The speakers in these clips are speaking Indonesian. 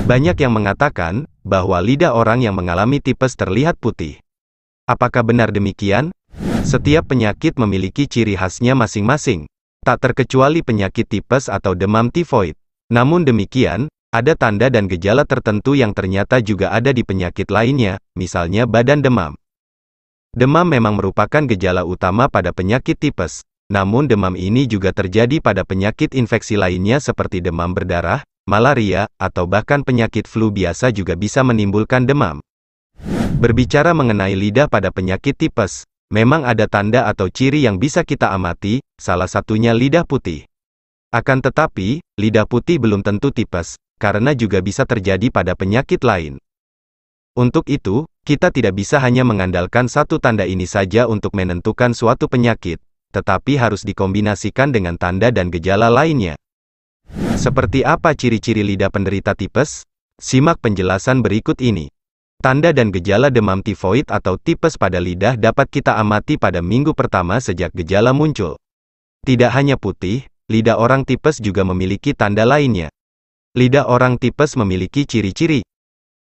Banyak yang mengatakan bahwa lidah orang yang mengalami tipes terlihat putih. Apakah benar demikian? Setiap penyakit memiliki ciri khasnya masing-masing, tak terkecuali penyakit tipes atau demam tifoid. Namun demikian, ada tanda dan gejala tertentu yang ternyata juga ada di penyakit lainnya, misalnya badan demam. Demam memang merupakan gejala utama pada penyakit tipes, namun demam ini juga terjadi pada penyakit infeksi lainnya seperti demam berdarah, malaria, atau bahkan penyakit flu biasa juga bisa menimbulkan demam. Berbicara mengenai lidah pada penyakit tipes, memang ada tanda atau ciri yang bisa kita amati, salah satunya lidah putih. Akan tetapi, lidah putih belum tentu tipes, karena juga bisa terjadi pada penyakit lain. Untuk itu, kita tidak bisa hanya mengandalkan satu tanda ini saja untuk menentukan suatu penyakit, tetapi harus dikombinasikan dengan tanda dan gejala lainnya. Seperti apa ciri-ciri lidah penderita tipes? Simak penjelasan berikut ini. Tanda dan gejala demam tifoid atau tipes pada lidah dapat kita amati pada minggu pertama sejak gejala muncul. Tidak hanya putih, lidah orang tipes juga memiliki tanda lainnya. Lidah orang tipes memiliki ciri-ciri.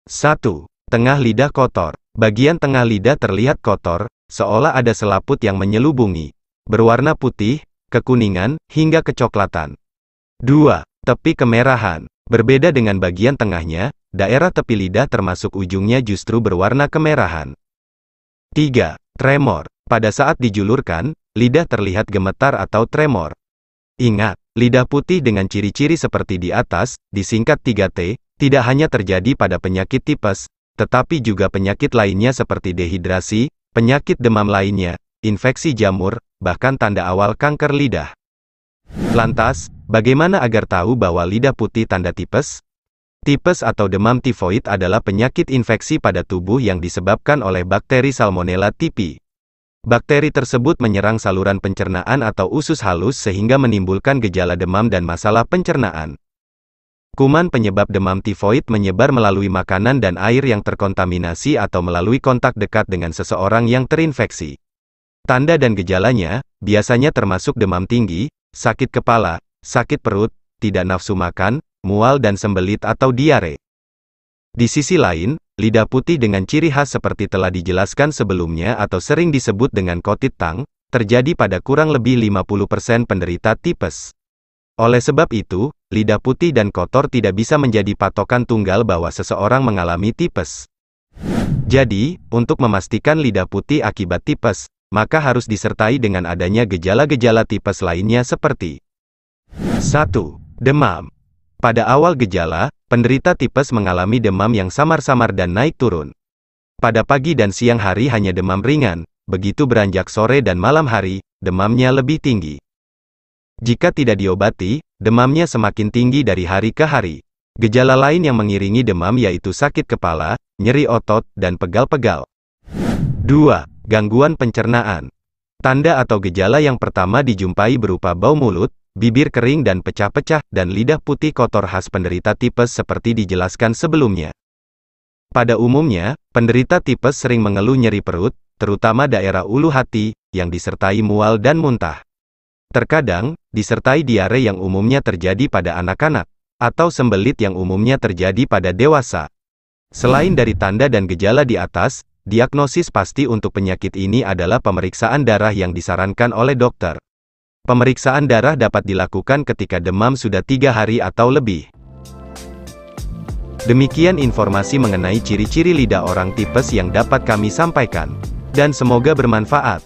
1. Tengah lidah kotor. Bagian tengah lidah terlihat kotor, seolah ada selaput yang menyelubungi. Berwarna putih, kekuningan, hingga kecoklatan. 2. Tepi kemerahan. Berbeda dengan bagian tengahnya, daerah tepi lidah termasuk ujungnya justru berwarna kemerahan. 3. Tremor. Pada saat dijulurkan, lidah terlihat gemetar atau tremor. Ingat, lidah putih dengan ciri-ciri seperti di atas, disingkat 3T, tidak hanya terjadi pada penyakit tipes, tetapi juga penyakit lainnya seperti dehidrasi, penyakit demam lainnya, infeksi jamur, bahkan tanda awal kanker lidah. Lantas, bagaimana agar tahu bahwa lidah putih tanda tipes? Tipes atau demam tifoid adalah penyakit infeksi pada tubuh yang disebabkan oleh bakteri Salmonella typhi. Bakteri tersebut menyerang saluran pencernaan atau usus halus sehingga menimbulkan gejala demam dan masalah pencernaan. Kuman penyebab demam tifoid menyebar melalui makanan dan air yang terkontaminasi atau melalui kontak dekat dengan seseorang yang terinfeksi. Tanda dan gejalanya, biasanya termasuk demam tinggi, sakit kepala, sakit perut, tidak nafsu makan, mual dan sembelit atau diare. Di sisi lain, lidah putih dengan ciri khas seperti telah dijelaskan sebelumnya atau sering disebut dengan kotit tang, terjadi pada kurang lebih 50% penderita tipes. Oleh sebab itu, lidah putih dan kotor tidak bisa menjadi patokan tunggal bahwa seseorang mengalami tipes. Jadi, untuk memastikan lidah putih akibat tipes, maka harus disertai dengan adanya gejala-gejala tipes lainnya seperti 1. Demam. Pada awal gejala, penderita tipes mengalami demam yang samar-samar dan naik turun. Pada pagi dan siang hari hanya demam ringan, begitu beranjak sore dan malam hari, demamnya lebih tinggi. Jika tidak diobati, demamnya semakin tinggi dari hari ke hari. Gejala lain yang mengiringi demam yaitu sakit kepala, nyeri otot, dan pegal-pegal. 2. Gangguan pencernaan. Tanda atau gejala yang pertama dijumpai berupa bau mulut, bibir kering dan pecah-pecah, dan lidah putih kotor khas penderita tipes seperti dijelaskan sebelumnya. Pada umumnya, penderita tipes sering mengeluh nyeri perut, terutama daerah ulu hati, yang disertai mual dan muntah. Terkadang, disertai diare yang umumnya terjadi pada anak-anak, atau sembelit yang umumnya terjadi pada dewasa. Selain dari tanda dan gejala di atas, diagnosis pasti untuk penyakit ini adalah pemeriksaan darah yang disarankan oleh dokter. Pemeriksaan darah dapat dilakukan ketika demam sudah 3 hari atau lebih. Demikian informasi mengenai ciri-ciri lidah orang tipes yang dapat kami sampaikan. Dan semoga bermanfaat.